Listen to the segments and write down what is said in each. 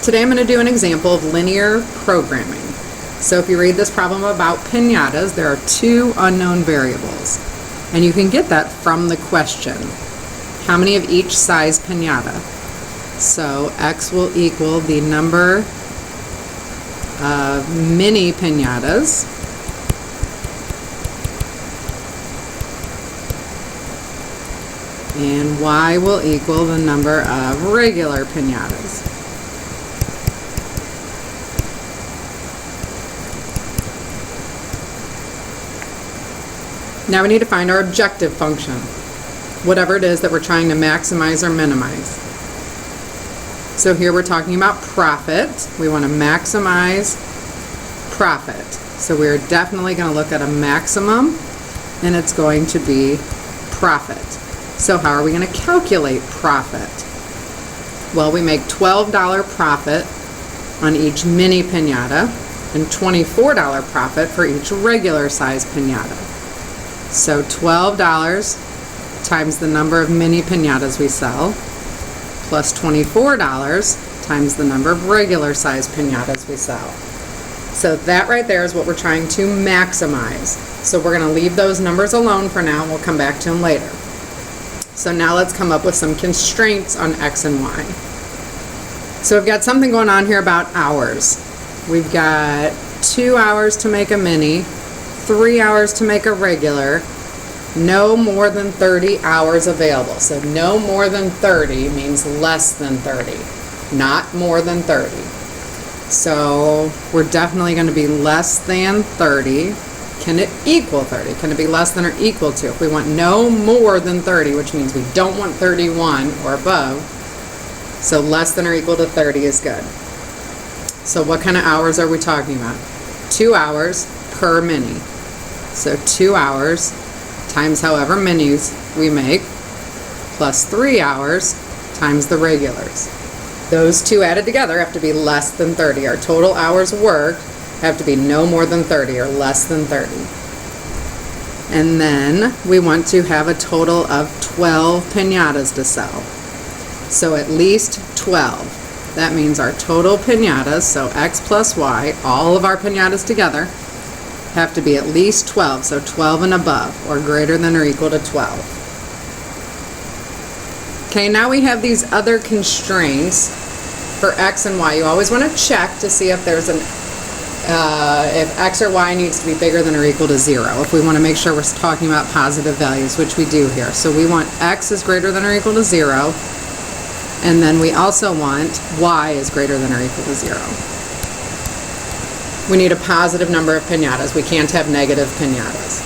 Today I'm going to do an example of linear programming. So if you read this problem about piñatas, there are two unknown variables. And you can get that from the question. How many of each size piñata? So X will equal the number of mini piñatas and Y will equal the number of regular piñatas. Now we need to find our objective function, whatever it is that we're trying to maximize or minimize. So here we're talking about profit. We want to maximize profit. So we're definitely going to look at a maximum, and it's going to be profit. So how are we going to calculate profit? Well, we make $12 profit on each mini piñata and $24 profit for each regular size piñata. So $12 times the number of mini piñatas we sell plus $24 times the number of regular size piñatas we sell. So that right there is what we're trying to maximize. So we're going to leave those numbers alone for now and we'll come back to them later. So now let's come up with some constraints on X and Y. So we've got something going on here about hours. We've got 2 hours to make a mini, 3 hours to make a regular, no more than 30 hours available. So no more than 30 means less than 30, not more than 30. So we're definitely going to be less than 30. Can it equal 30? Can it be less than or equal to? If we want no more than 30, which means we don't want 31 or above, so less than or equal to 30 is good. So what kind of hours are we talking about? 2 hours per mini. So 2 hours times however minis we make plus 3 hours times the regulars. Those two added together have to be less than 30. Our total hours worked have to be no more than 30 or less than 30. And then we want to have a total of 12 piñatas to sell. So at least 12. That means our total piñatas, so X plus Y, all of our piñatas together, have to be at least 12, so 12 and above, or greater than or equal to 12. Okay, now we have these other constraints for X and Y. You always want to check to see if there's an if X or Y needs to be bigger than or equal to 0, if we want to make sure we're talking about positive values, which we do here. So we want X is greater than or equal to 0, and then we also want Y is greater than or equal to 0. We need a positive number of piñatas. We can't have negative piñatas.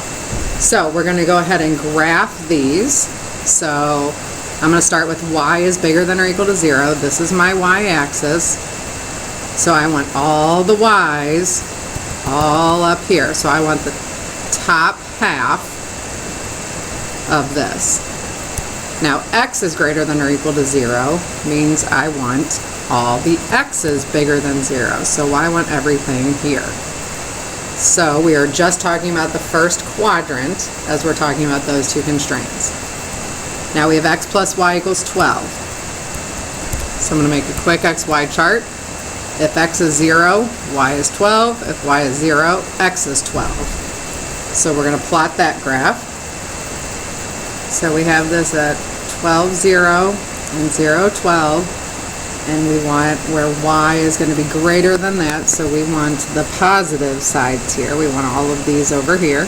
So we're going to go ahead and graph these. So I'm going to start with Y is bigger than or equal to 0. This is my Y-axis. So I want all the Y's all up here. So I want the top half of this. Now X is greater than or equal to 0 means I want all the X's bigger than 0. So I want everything here. So we are just talking about the first quadrant as we're talking about those two constraints. Now we have X plus Y equals 12. So I'm going to make a quick XY chart. If X is 0, Y is 12. If Y is 0, X is 12. So we're going to plot that graph. So we have this at 12, 0, and 0, 12. And we want where Y is going to be greater than that, so we want the positive sides here. We want all of these over here.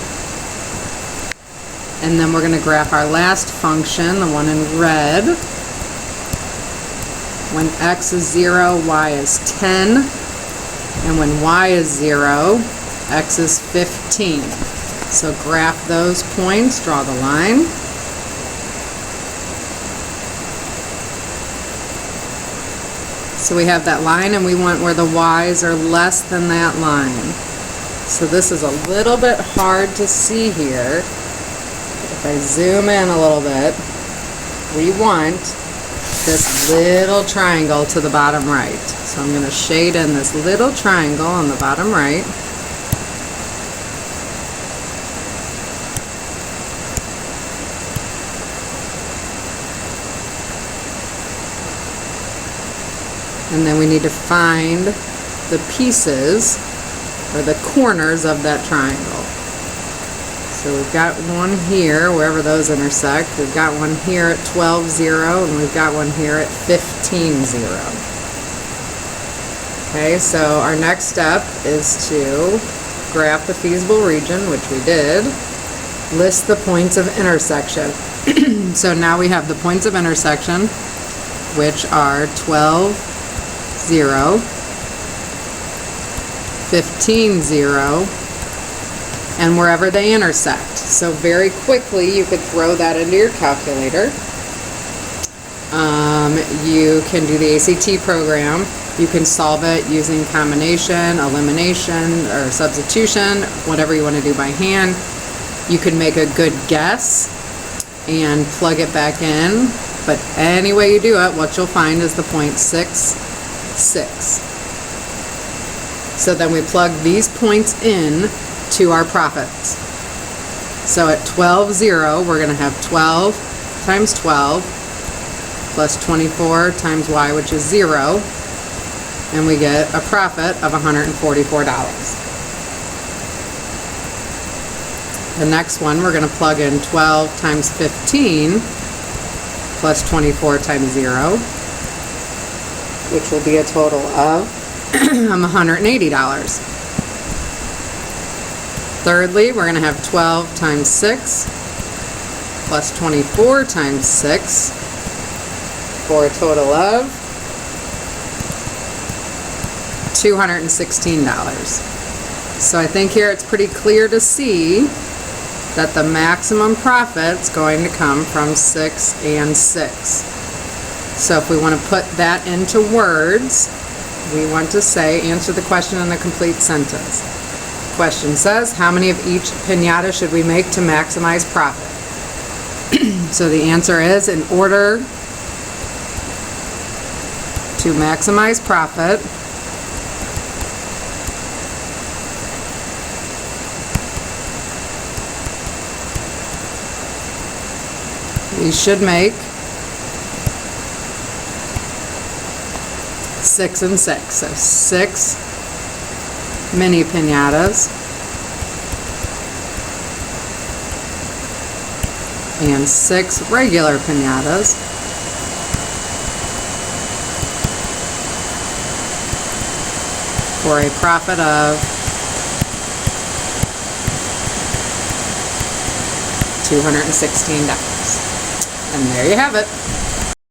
And then we're going to graph our last function, the one in red. When X is 0, Y is 10. And when Y is 0, X is 15. So graph those points, draw the line. So we have that line and we want where the Y's are less than that line. So this is a little bit hard to see here. If I zoom in a little bit, we want this little triangle to the bottom right. So I'm going to shade in this little triangle on the bottom right. And then we need to find the pieces or the corners of that triangle. So we've got one here, wherever those intersect. We've got one here at 12, 0, and we've got one here at 15, 0. Okay, so our next step is to graph the feasible region, which we did. List the points of intersection. So now we have the points of intersection, which are 12, 0, 15, 0, and wherever they intersect. So very quickly you could throw that into your calculator. You can do the ACT program. You can solve it using combination, elimination, or substitution, whatever you want to do by hand. You can make a good guess and plug it back in, but any way you do it, what you'll find is the point 6, 6. So then we plug these points in to our profits. So at 12, 0, we're going to have 12 times 12 plus 24 times y, which is 0, and we get a profit of $144. The next one, we're going to plug in 12 times 15 plus 24 times 0, which will be a total of $180. Thirdly, we're going to have 12 times 6 plus 24 times 6 for a total of $216. So I think here it's pretty clear to see that the maximum profit's going to come from 6 and 6. So if we want to put that into words, we want to say, answer the question in a complete sentence. The question says, how many of each piñata should we make to maximize profit? So the answer is, in order to maximize profit, we should make 6 and 6. So 6 mini piñatas and 6 regular piñatas for a profit of $216. And there you have it.